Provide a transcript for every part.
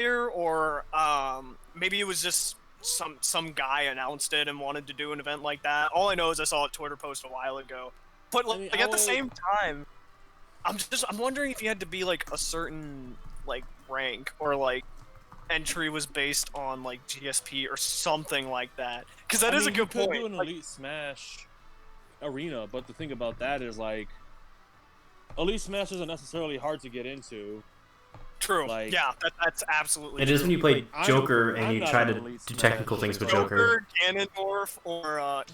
player, or maybe it was just some guy announced it and wanted to do an event like that. All I know is I saw a Twitter post a while ago. But like, at the same time, I'm wondering if you had to be like a certain like rank or like entry was based on like GSP or something like that. Because that is a good point. You could do an Elite Smash arena, but the thing about that is like Elite Smash isn't necessarily hard to get into. True. Like, yeah, that's absolutely. It is when you play Joker and you try to do technical things with Joker. Ganondorf, or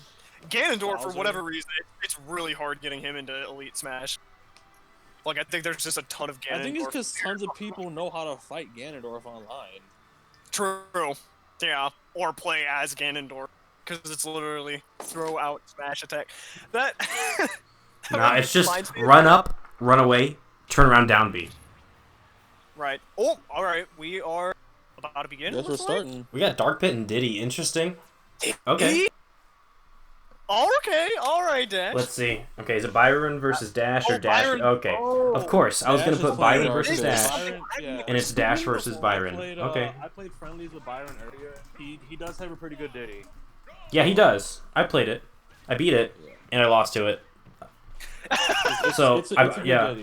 Ganondorf for whatever reason, it's really hard getting him into Elite Smash. Like, I think there's just a ton of Ganondorf. I think it's because tons of people know how to fight Ganondorf online. True. Yeah, or play as Ganondorf, because it's literally throw out smash attack. That. Nah, it's just run up, run away, turn around, down B. Right. Oh, all right. We are about to begin. Yes, we're starting. We got Dark Pit and Diddy. Interesting. Okay. Okay. All right, Dash. Let's see. Okay, is it Byrone versus Dash or Dash? Byrone. Okay. Of course. I was going to put Byrone versus Dash. And it's Dash versus Byrone. Okay. I played friendlies with Byrone earlier. He does have a pretty good Diddy. Yeah, he does. I played it. I beat it. And I lost to it. Yeah.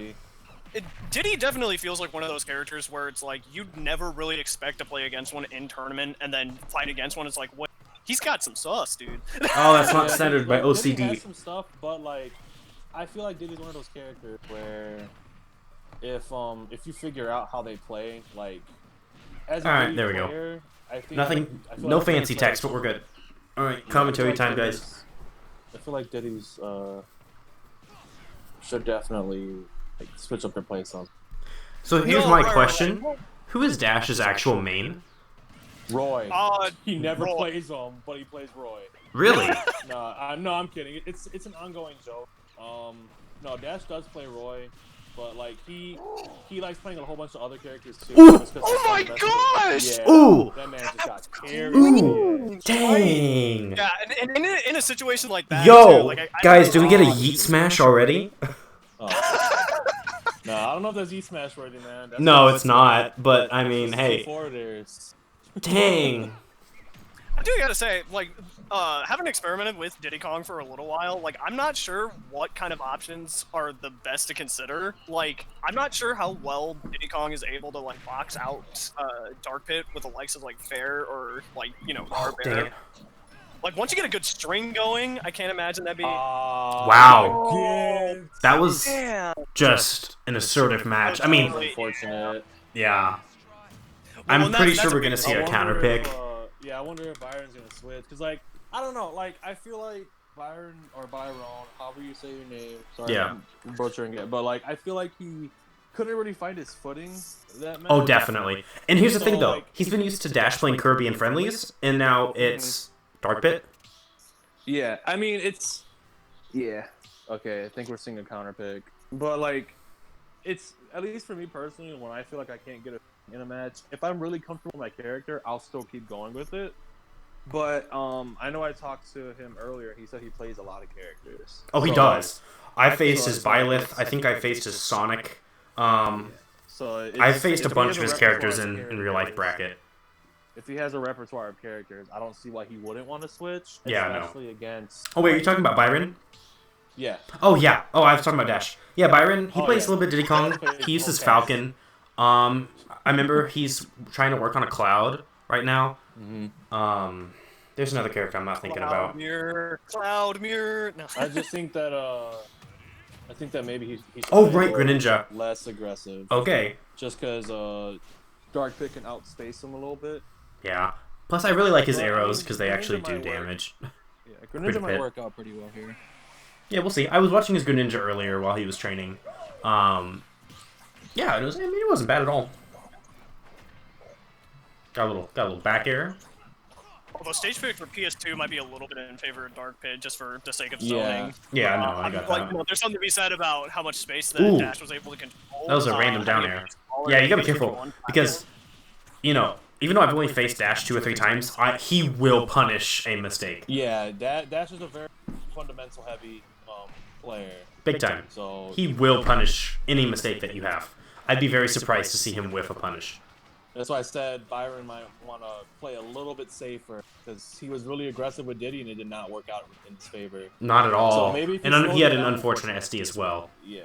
Diddy definitely feels like one of those characters where it's like you'd never really expect to play against one in tournament, and then fight against one. It's like, what? He's got some sauce, dude. Oh, that's not centered by OCD. Diddy has some stuff, but like, I feel like Diddy's one of those characters where if you figure out how they play, like, as a Alright, there we player, go. I think Nothing, no like fancy text, but we're good. Alright, commentary time, guys. I feel like Diddy's should definitely like switch up their play style. So here's my question: who is Dash's actual main? Roy. He never plays him, but he plays Roy. Really? No, I'm kidding. It's an ongoing joke. No, Dash does play Roy, but like he likes playing a whole bunch of other characters too. Oh my gosh! Yeah, Ooh! That man just got carried. Ooh! Dang! Yeah, and in a situation like that. Yo, too, like, guys, do we get a Yeet Smash already? No, I don't know if that's Yeet Smash worthy, man. No, it's not. But I mean, hey. Dang. I do gotta say, like, having experimented with Diddy Kong for a little while, like, I'm not sure what kind of options are the best to consider. Like, I'm not sure how well Diddy Kong is able to, like, box out Dark Pit with the likes of, like, Fair or, like, you know, Bear. Like, once you get a good string going, I can't imagine that'd be... Wow. Yeah. That was just an assertive match. I mean, unfortunate. Yeah. I'm pretty sure we're going to see a counter pick. Yeah, I wonder if Byron's going to switch. Because, like, I don't know. Like, I feel like Byrone, however you say your name. Sorry, I'm butchering it. But, like, I feel like he couldn't really find his footing that match. Oh, definitely. And here's the thing, though. He's been used to Dash playing Kirby and friendlies, and now it's Dark Pit. Yeah, I mean, it's... Yeah. Okay, I think we're seeing a counter pick. But, like, it's... At least for me personally, when I feel like I can't get in a match, if I'm really comfortable with my character, I'll still keep going with it. But I know I talked to him earlier. He said he plays a lot of characters. Oh, he does. I faced his Byleth. I think I faced his Sonic. I faced a bunch of his characters in real life bracket. If he has a repertoire of characters, I don't see why he wouldn't want to switch. Yeah, especially against. Oh wait, are you talking about Byrone? Yeah. Oh yeah. Oh, I was talking about Dash. Yeah, Byrone. He plays a little bit Diddy Kong. He uses Falcon. I remember he's trying to work on a Cloud right now. There's another character I'm not thinking about. Cloud Mirror. No. I just think that maybe he should right, Greninja. Less aggressive. Okay. Just because Dark Pit can outspace him a little bit. Yeah. Plus, I really like his arrows because they actually do damage. Yeah, Greninja might work out pretty well here. Yeah, we'll see. I was watching his Greninja earlier while he was training. Yeah, it wasn't bad at all. Got a little back air. Although stage pick for PS2 might be a little bit in favor of Dark Pit just for the sake of zoning. Yeah, no, I got that. You know, there's something to be said about how much space that Dash was able to control. That was a random down air. Yeah, you gotta be careful because, you know, even though I've only faced Dash 2 or 3 times, he will punish a mistake. Yeah, Dash is a very fundamental heavy player. Big time. So he will punish any mistake that you have. I'd be very surprised to see him whiff a punish. That's why I said Byrone might want to play a little bit safer because he was really aggressive with Diddy and it did not work out in his favor. Not at all. So maybe and he had an unfortunate SD as well. Yeah.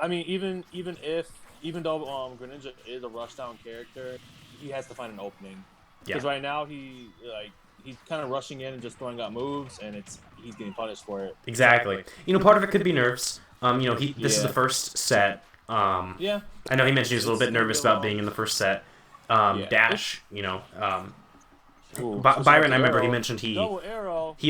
I mean, even though Greninja is a rushdown character, he has to find an opening. Because right now he's kind of rushing in and just throwing out moves, and he's getting punished for it. Exactly. You know, part of it could be nerves. This is the first set. Yeah. I know he mentioned he was a little bit nervous about being in the first set. Dash, Byrone, I remember he mentioned he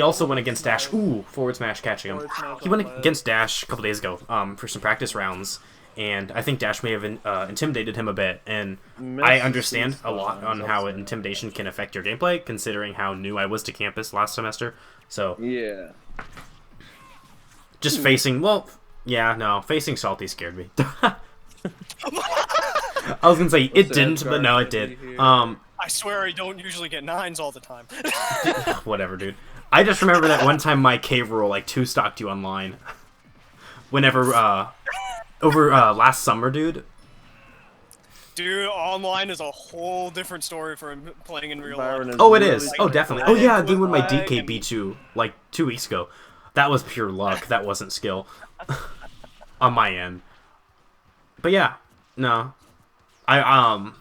also went against Dash. Ooh, forward smash catching him. He went against Dash a couple days ago for some practice rounds, and I think Dash may have intimidated him a bit. And I understand a lot on how intimidation can affect your gameplay, considering how new I was to campus last semester. So yeah, just facing Salty scared me. I was gonna say it didn't, but no, it did. I swear I don't usually get 9s all the time. Whatever, dude. I just remember that one time my cave roll like 2-stocked you online. Whenever over last summer, dude. Dude, online is a whole different story from playing in real life. Oh, it is. Oh, definitely. Oh yeah, dude, when my DK beat you like 2 weeks ago, that was pure luck. That wasn't skill on my end. But yeah, no.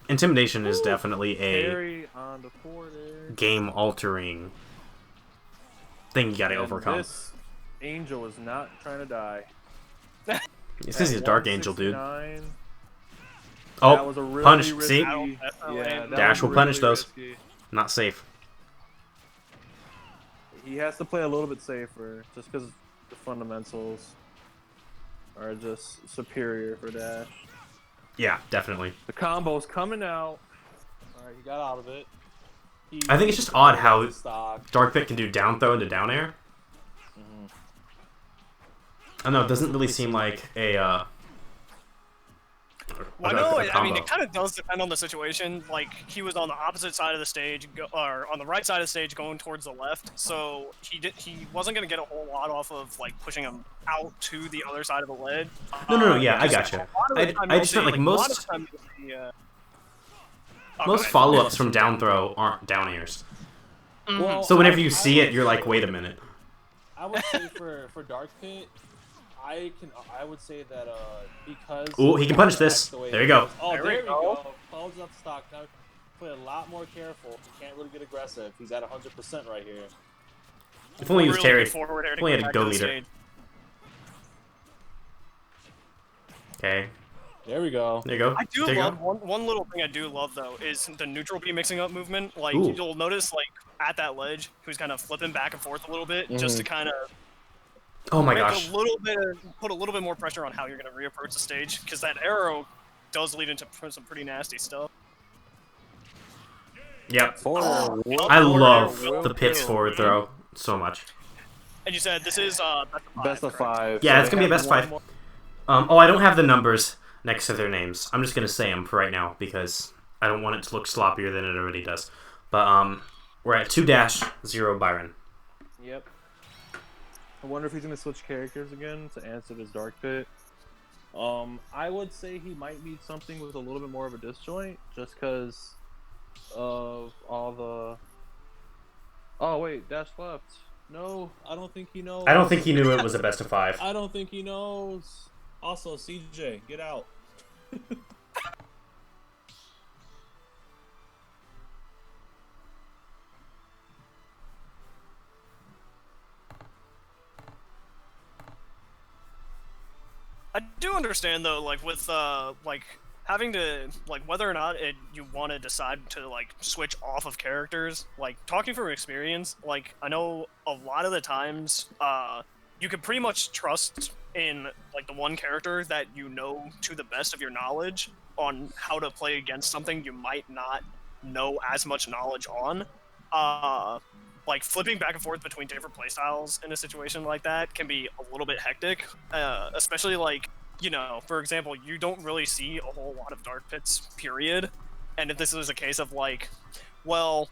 Intimidation is definitely a game-altering thing you gotta overcome. This angel is not trying to die. This is a Dark Angel, dude. Oh, really punish. Risky. See? Yeah, Dash will punish those. Not safe. He has to play a little bit safer, just because the fundamentals are just superior for Dash. Yeah, definitely. The combo's coming out. Alright, he got out of it. I think it's just odd how Dark Pit can do down throw into down air. I don't know, it doesn't really seem like a well, no, I mean, it kind of does depend on the situation. Like, he was on the opposite side of the stage, or on the right side of the stage going towards the left, so he wasn't going to get a whole lot off of, like, pushing him out to the other side of the ledge. No, yeah, I gotcha. I just meant, like, most follow-ups from down throw aren't down airs. Well, so whenever you see it, you're like, wait a minute. I would say for Dark Pit, I would say that because ooh, he can punish this. There you go. Oh, there we go. Follows up stock. Now play a lot more careful. He can't really get aggressive. He's at 100% right here. If only he was carried. If only had a go leader. Okay. There we go. There you go. I do love one little thing I do love though is the neutral B mixing up movement. Like you'll notice like at that ledge, he was kind of flipping back and forth a little bit just to kind of. Oh my gosh. Put a little bit more pressure on how you're going to reapproach the stage, because that arrow does lead into some pretty nasty stuff. Yep. I love the Pit's forward throw so much. And you said this is best of 5. Yeah, it's going to be a best 5. I don't have the numbers next to their names. I'm just going to say them for right now, because I don't want it to look sloppier than it already does. But we're at 2-0 Byrone. Yep. I wonder if he's going to switch characters again to answer this Dark Pit. I would say he might need something with a little bit more of a disjoint, just because of all the... Oh, wait, Dash left. No, I don't think he knows. I don't think he knew it was a best of 5. I don't think he knows. Also, CJ, get out. I do understand though, like with like having to like whether or not you want to decide to like switch off of characters. Like talking from experience, like I know a lot of the times you can pretty much trust in like the one character that you know to the best of your knowledge on how to play against something you might not know as much knowledge on. Like flipping back and forth between different playstyles in a situation like that can be a little bit hectic, especially like, you know, for example, you don't really see a whole lot of Dark Pits, period. And if this is a case of like, well,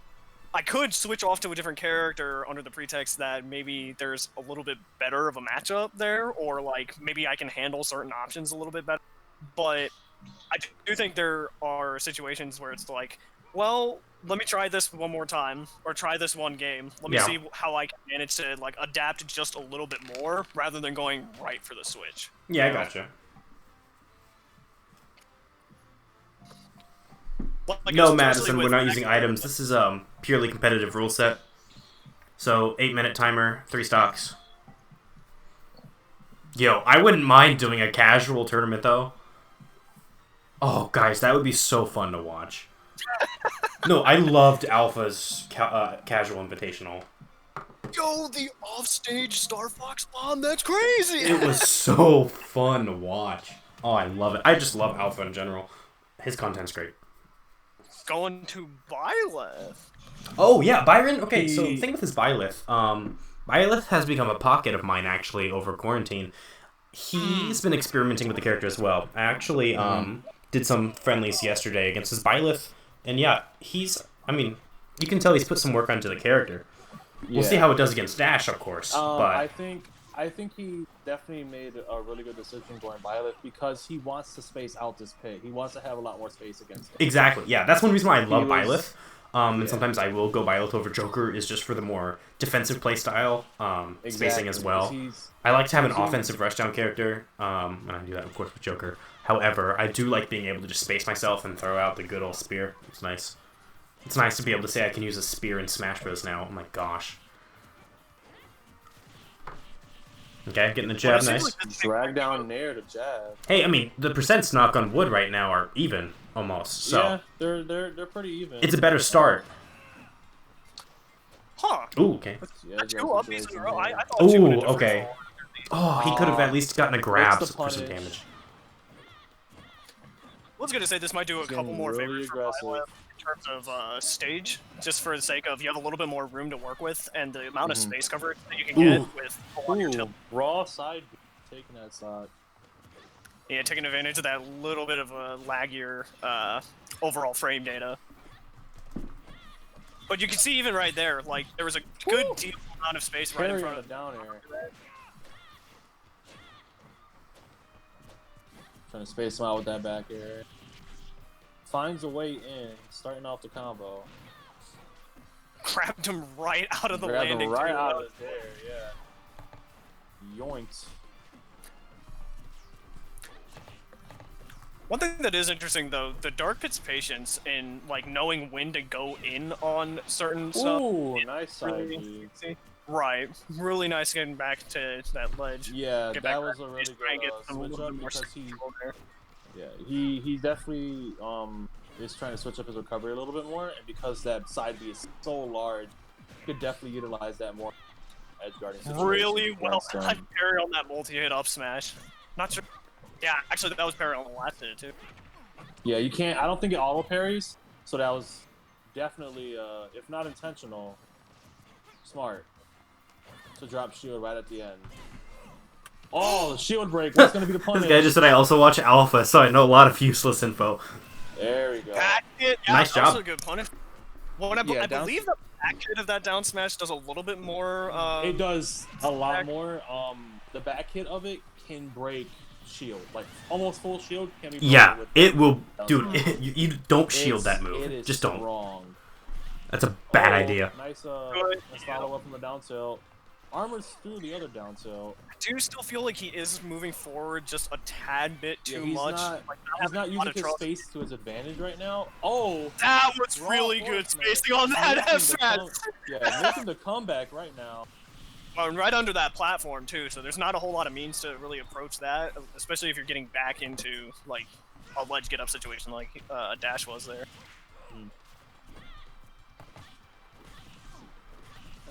I could switch off to a different character under the pretext that maybe there's a little bit better of a matchup there, or like maybe I can handle certain options a little bit better. But I do think there are situations where it's like, well, let me try this one more time, or try this one game. Let me see how I can manage to like adapt just a little bit more, rather than going right for the Switch. Yeah, I gotcha. Like, no, Madison, we're not using items. This is purely competitive rule set. So 8-minute timer, 3 stocks. Yo, I wouldn't mind doing a casual tournament though. Oh, guys, that would be so fun to watch. No, I loved Alpha's casual invitational. Yo, the offstage Star Fox bomb, that's crazy! It was so fun to watch. Oh, I love it. I just love Alpha in general. His content's great. Going to Byleth. Oh, yeah, Byrone. Okay, so the thing with his Byleth, Byleth has become a pocket of mine, actually, over quarantine. He's been experimenting with the character as well. I actually did some friendlies yesterday against his Byleth, and yeah, I mean, you can tell he's put some work onto the character. We'll see how it does against Dash, of course, but... I think he definitely made a really good decision going Byleth because he wants to space out this pick. He wants to have a lot more space against him. Exactly, yeah. That's one reason why I love Byleth. And sometimes I will go Byleth over Joker, is just for the more defensive playstyle, spacing as well. I like to have an offensive rushdown character, and I do that, of course, with Joker. However, I do like being able to just space myself and throw out the good old spear. It's nice. It's nice to be able to say I can use a spear in Smash Bros. Now. Oh my gosh. Okay, getting the jab, nice. Drag down Nair to jab. Hey, I mean, the percents, knock on wood, right now are even, almost. So yeah, they're pretty even. It's a better start. Huh. Ooh, okay. That's 2 upbeats in a row. I thought you would have okay. Oh, he could have at least gotten a grab for some damage. I was gonna say this might do a couple more favors for Byleth in terms of stage, just for the sake of you have a little bit more room to work with, and the amount of space coverage that you can get with your tilt. Raw side taking that side. Yeah, taking advantage of that little bit of a laggier overall frame data. But you can see even right there, like there was a good deal amount of space right in front of down air. Trying to space him out with that back air. Finds a way in, starting off the combo. Grabbed him right out of the landing. Him right out of there, yeah. Yoinked. One thing that is interesting though, the Dark Pit's patience in like knowing when to go in on certain stuff. Ooh, nice side beat. Right, really nice getting back to that ledge. Yeah, that was a really good switch up because he definitely is trying to switch up his recovery a little bit more, and because that side B is so large, he could definitely utilize that more edge guarding situation. Really well done parry on that multi-hit up smash. Not sure. Yeah, actually that was parry on the last hit too. Yeah, you can't. I don't think it auto parries, so that was definitely, if not intentional, smart to drop shield right at the end. Oh, the shield break. What's gonna be the punish? This guy just said I also watch Alpha, so I know a lot of useless info. There we go. Nice job. Also a good punish. Well, I believe the back hit of that down smash does a little bit more. It does a lot more. The back hit of it can break shield, like almost full shield can be. Yeah, it will, dude. You don't shield that move. Just don't. Wrong. That's a bad idea. Nice, nice follow up from the down tilt. Armors through the other down tilt. I do still feel like he is moving forward just a tad bit too much. He's not using his space to his advantage right now. Oh, that was really good spacing on that F-smash. Yeah, making the comeback right now. Right under that platform too, so there's not a whole lot of means to really approach that, especially if you're getting back into like a ledge get up situation like Dash was there.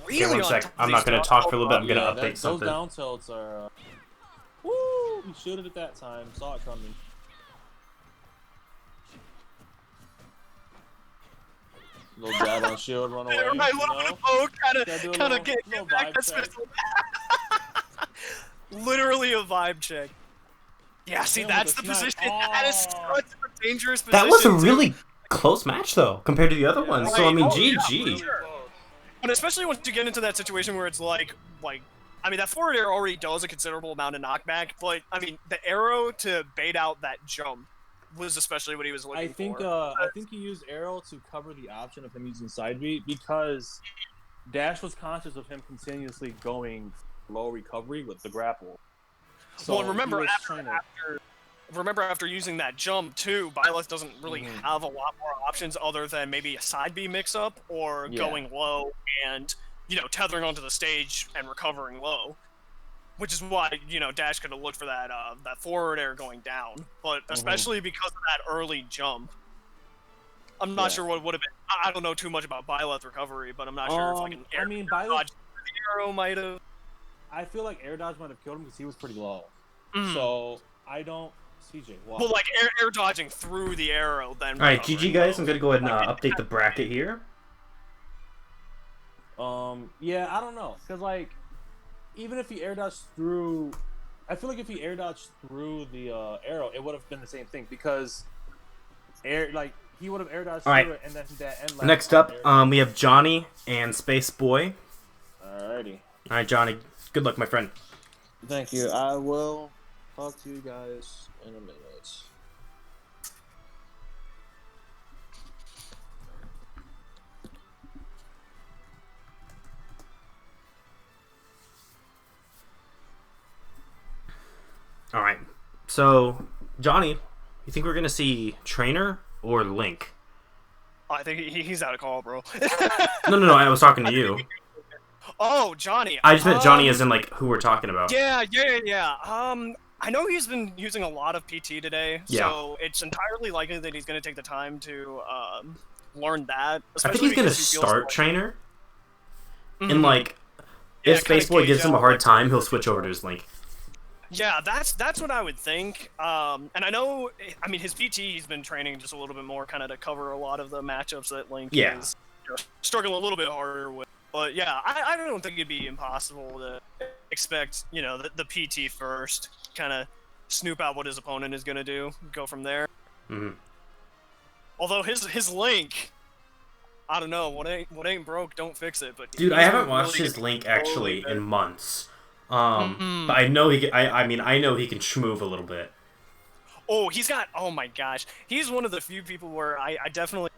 Really, okay, 1 sec. I'm not gonna talk for a little bit. I'm gonna update something. Those down tilts are. Woo! He shielded it that time. Saw it coming. Little jab on shield, run away. Right, little bit of poke, kind of get back that special. Literally a vibe check. Yeah, see, that's the position. That is such a dangerous position. That was a really close match, though, compared to the other ones. So I mean, GG. But especially once you get into that situation where it's like, I mean, that forward air already does a considerable amount of knockback, but I mean, the arrow to bait out that jump was especially what he was looking I think for. I think he used arrow to cover the option of him using side beat because Dash was conscious of him continuously going low recovery with the grapple. So well, remember to... remember after using that jump too, Byleth doesn't really have a lot more options other than maybe a side B mix-up or going low and, you know, tethering onto the stage and recovering low. Which is why, you know, Dash could have looked for that that forward air going down. But especially because of that early jump, I'm not sure what would have been. I don't know too much about Byleth recovery, but I'm not sure if like an air dodge the arrow might have. I feel like air dodge might have killed him because he was pretty low. So I don't. CJ, wow. Well, like air dodging through the arrow, then. All right, GG guys. I'm gonna go ahead and update the bracket here. Yeah, I don't know, cause like, even if he air dodged through, I feel like if he air dodged through the arrow, it would have been the same thing because he would have air dodged through it, and then that end. Next up, we have Jonny and Space Boy. Alrighty. All right, Jonny. Good luck, my friend. Thank you. I will talk to you guys in a minute. All right. So, Jonny, you think we're gonna see Trainer or Link? I think he's out of call, bro. No. I was talking to you. Oh, Jonny. I just meant Jonny as in like who we're talking about. Yeah. I know he's been using a lot of PT today, so it's entirely likely that he's going to take the time to learn that. I think he's going to start Trainer, and like if Space Boy gives him a hard time, he'll switch over to his Link. Yeah, that's what I would think. And I know, I mean, his PT he's been training just a little bit more, kind of to cover a lot of the matchups that Link is struggling a little bit harder with. But yeah, I don't think it'd be impossible to expect, you know, the PT first, kind of snoop out what his opponent is gonna do, go from there. Although his Link, I don't know, what ain't broke, don't fix it. But dude, I haven't watched his Link actually in months. But I know he can, I know he can schmoove a little bit. Oh, oh my gosh, he's one of the few people where I definitely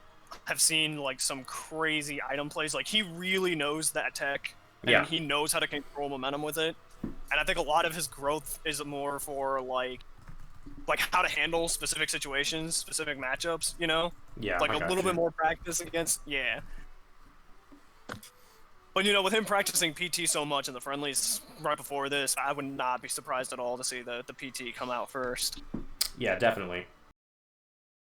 have seen like some crazy item plays. Like he really knows that tech, and he knows how to control momentum with it. And I think a lot of his growth is more for like how to handle specific situations, specific matchups. You know, like a little bit more practice against. But you know, with him practicing PT so much in the friendlies right before this, I would not be surprised at all to see the PT come out first. Yeah, definitely.